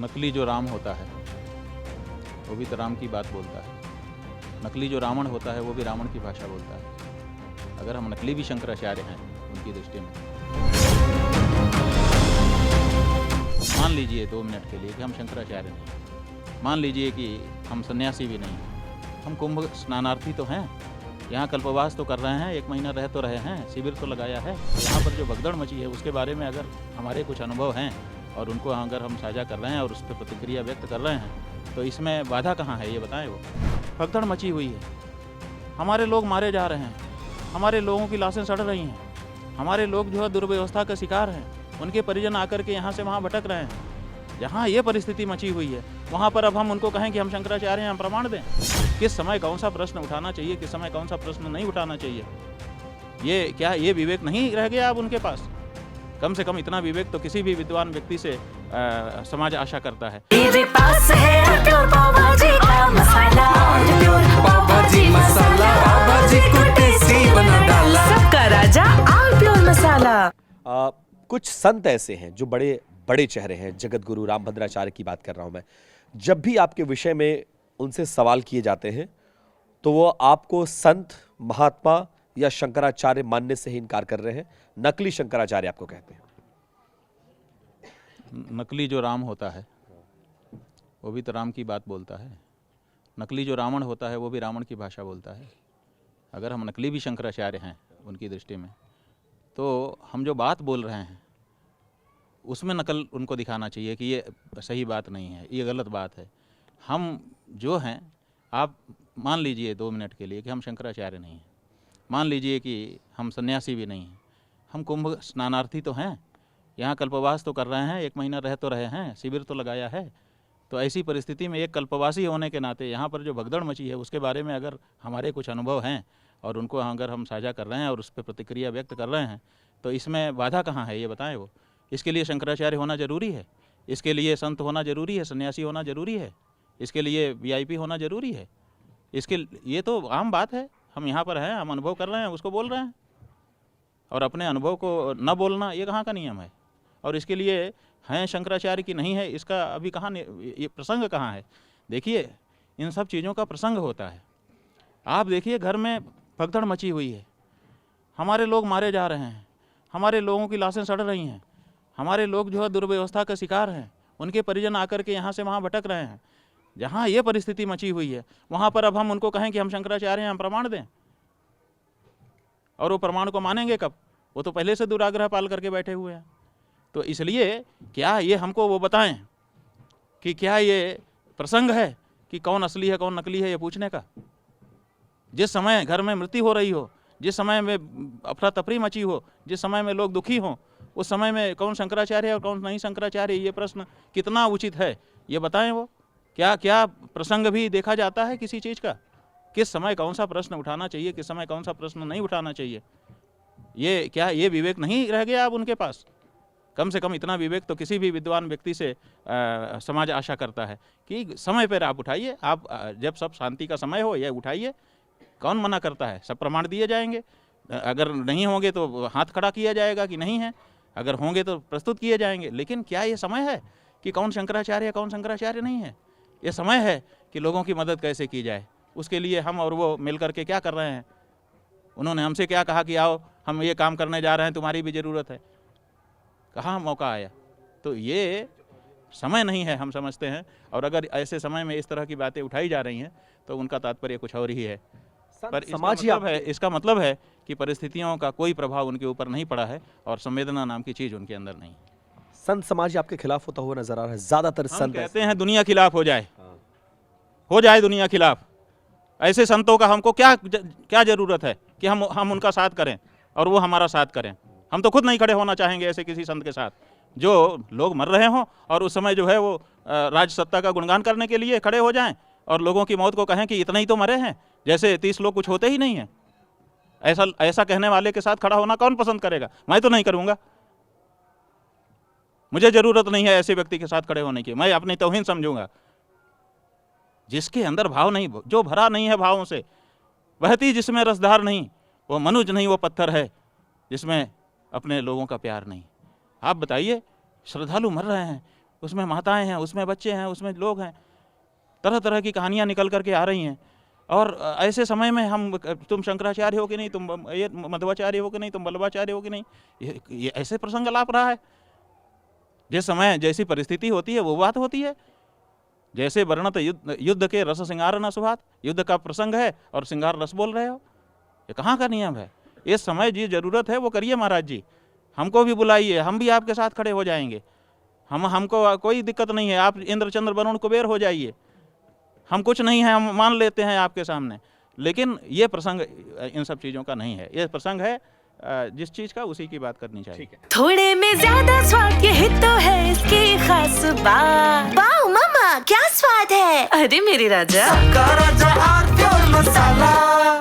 नकली जो राम होता है वो भी तो राम की बात बोलता है, नकली जो रावण होता है वो भी रावण की भाषा बोलता है। अगर हम नकली भी शंकराचार्य हैं उनकी दृष्टि में, मान लीजिए 2 मिनट के लिए कि हम शंकराचार्य नहीं, मान लीजिए कि हम सन्यासी भी नहीं, हम कुंभ स्नानार्थी तो हैं, यहाँ कल्पवास तो कर रहे हैं, 1 महीना रह तो रहे हैं, शिविर तो लगाया है। यहाँ पर जो भगदड़ मची है उसके बारे में अगर हमारे कुछ अनुभव हैं और उनको अगर हम साझा कर रहे हैं और उस पर प्रतिक्रिया व्यक्त कर रहे हैं तो इसमें बाधा कहाँ है, ये बताएं। वो भगदड़ मची हुई है, हमारे लोग मारे जा रहे हैं, हमारे लोगों की लाशें सड़ रही हैं, हमारे लोग जो है दुर्व्यवस्था का शिकार हैं, उनके परिजन आकर के यहाँ से वहाँ भटक रहे हैं। जहाँ ये परिस्थिति मची हुई है वहाँ पर अब हम उनको कहें कि हम शंकराचार्य हैं, हम प्रमाण दें। किस समय कौन सा प्रश्न उठाना चाहिए, किस समय कौन सा प्रश्न नहीं उठाना चाहिए, ये क्या ये विवेक नहीं रह गया अब उनके पास? कम से कम इतना विवेक तो किसी भी विद्वान व्यक्ति से समाज आशा करता है। मेरे पास है प्योर पाव भाजी का मसाला, प्योर पाव भाजी मसाला, पाव भाजी को टेस्टी बना डाला, सबका राजा और प्योर मसाला। कुछ संत ऐसे हैं जो बड़े बड़े चेहरे हैं, जगत गुरु रामभद्राचार्य की बात कर रहा हूं मैं। जब भी आपके विषय में उनसे सवाल किए जाते हैं तो वो आपको संत, महात्मा या शंकराचार्य मानने से ही इनकार कर रहे हैं, नकली शंकराचार्य आपको कहते हैं। नकली जो राम होता है वो भी तो राम की बात बोलता है, नकली जो रावण होता है वो भी रावण की भाषा बोलता है। अगर हम नकली भी शंकराचार्य हैं उनकी दृष्टि में तो हम जो बात बोल रहे हैं उसमें नकल उनको दिखाना चाहिए कि ये सही बात नहीं है, ये गलत बात है। हम जो हैं, आप मान लीजिए 2 मिनट के लिए कि हम शंकराचार्य नहीं हैं, मान लीजिए कि हम सन्यासी भी नहीं हैं, हम कुंभ स्नानार्थी तो हैं, यहाँ कल्पवास तो कर रहे हैं, 1 महीना रह तो रहे हैं, शिविर तो लगाया है। तो ऐसी परिस्थिति में एक कल्पवासी होने के नाते यहाँ पर जो भगदड़ मची है उसके बारे में अगर हमारे कुछ अनुभव हैं और उनको अगर हम साझा कर रहे हैं और उस पर प्रतिक्रिया व्यक्त कर रहे हैं तो इसमें बाधा कहाँ है, ये बताएं। वो इसके लिए शंकराचार्य होना जरूरी है, इसके लिए संत होना जरूरी है, सन्यासी होना जरूरी है, इसके लिए वीआईपी होना जरूरी है, इसके ये तो आम बात है। हम यहाँ पर हैं, हम अनुभव कर रहे हैं, उसको बोल रहे हैं, और अपने अनुभव को न बोलना ये कहाँ का नियम है? और इसके लिए हैं शंकराचार्य की नहीं है, इसका अभी कहाँ ये प्रसंग कहाँ है? देखिए, इन सब चीज़ों का प्रसंग होता है। आप देखिए, घर में भगदड़ मची हुई है, हमारे लोग मारे जा रहे हैं, हमारे लोगों की लाशें सड़ रही हैं, हमारे लोग जो है दुर्व्यवस्था का शिकार हैं, उनके परिजन आकर के यहाँ से वहाँ भटक रहे हैं। जहाँ ये परिस्थिति मची हुई है वहाँ पर अब हम उनको कहें कि हम शंकराचार्य हैं, हम प्रमाण दें, और वो प्रमाण को मानेंगे कब? वो तो पहले से दुराग्रह पाल करके बैठे हुए हैं। तो इसलिए क्या ये हमको वो बताएं कि क्या ये प्रसंग है कि कौन असली है कौन नकली है ये पूछने का? जिस समय घर में मृत्यु हो रही हो, जिस समय में अफरा तफरी मची हो, जिस समय में लोग दुखी हों, उस समय में कौन शंकराचार्य है और कौन नहीं शंकराचार्य, ये प्रश्न कितना उचित है ये बताएं। वो क्या क्या प्रसंग भी देखा जाता है किसी चीज़ का? किस समय कौन सा प्रश्न उठाना चाहिए, किस समय कौन सा प्रश्न नहीं उठाना चाहिए, ये क्या ये विवेक नहीं रह गया अब उनके पास? कम से कम इतना विवेक तो किसी भी विद्वान व्यक्ति से समाज आशा करता है कि समय पर आप उठाइए, आप जब सब शांति का समय हो ये उठाइए। कौन मना करता है? सब प्रमाण दिए जाएंगे, अगर नहीं होंगे तो हाथ खड़ा किया जाएगा कि नहीं है, अगर होंगे तो प्रस्तुत किए जाएंगे। लेकिन क्या ये समय है कि कौन शंकराचार्य है कौन शंकराचार्य नहीं है? ये समय है कि लोगों की मदद कैसे की जाए, उसके लिए हम और वो मिल करके क्या कर रहे हैं। उन्होंने हमसे क्या कहा कि आओ हम ये काम करने जा रहे हैं, तुम्हारी भी ज़रूरत है, कहाँ मौका आया? तो ये समय नहीं है, हम समझते हैं। और अगर ऐसे समय में इस तरह की बातें उठाई जा रही हैं तो उनका तात्पर्य कुछ और ही है। पर इसका मतलब है कि परिस्थितियों का कोई प्रभाव उनके ऊपर नहीं पड़ा है और संवेदना नाम की चीज़ उनके अंदर नहीं। संत समाज आपके खिलाफ होता हुआ नजर आ रहा है, ज्यादातर संत कहते हैं दुनिया खिलाफ हो जाए दुनिया खिलाफ। ऐसे संतों का हमको क्या जरूरत है कि हम उनका साथ करें और वो हमारा साथ करें? हम तो खुद नहीं खड़े होना चाहेंगे ऐसे किसी संत के साथ जो लोग मर रहे हों और उस समय जो है वो राज सत्ता का गुणगान करने के लिए खड़े हो जाएं और लोगों की मौत को कहें कि इतना ही तो मरे हैं, जैसे 30 लोग कुछ होते ही नहीं हैं। ऐसा कहने वाले के साथ खड़ा होना कौन पसंद करेगा? मैं तो नहीं करूँगा, मुझे ज़रूरत नहीं है ऐसे व्यक्ति के साथ खड़े होने की, मैं अपनी तौहीन समझूंगा। जिसके अंदर भाव नहीं, जो भरा नहीं है भावों से, बहती जिसमें रसधार नहीं, वो मनुज नहीं वो पत्थर है जिसमें अपने लोगों का प्यार नहीं। आप बताइए, श्रद्धालु मर रहे हैं, उसमें माताएं हैं, उसमें बच्चे हैं, उसमें लोग हैं, तरह तरह की कहानियाँ निकल करके आ रही हैं। और ऐसे समय में हम, तुम शंकराचार्य हो कि नहीं, तुम ये मध्वाचार्य हो कि नहीं, तुम बल्लभाचार्य हो कि नहीं, ये ऐसे प्रसंग लाप रहा है। जिस समय जैसी परिस्थिति होती है वो बात होती है। जैसे वर्णत युद्ध के रस श्रृंगार न सुभात, युद्ध का प्रसंग है और श्रृंगार रस बोल रहे हो, ये कहाँ का नियम है? इस समय जी जरूरत है वो करिए महाराज जी, हमको भी बुलाइए, हम भी आपके साथ खड़े हो जाएंगे। हमको कोई दिक्कत नहीं है, आप इंद्र चंद्र वरुण कुबेर हो जाइए, हम कुछ नहीं है, हम मान लेते हैं आपके सामने। लेकिन ये प्रसंग इन सब चीज़ों का नहीं है, ये प्रसंग है जिस चीज़ का उसी की बात करनी चाहिए। थोड़े में ज्यादा स्वाद, यही तो है इसकी खास बात। वाओ मम्मा, क्या स्वाद है! अरे मेरे राजा, सबका राजा आर प्योर मसाला।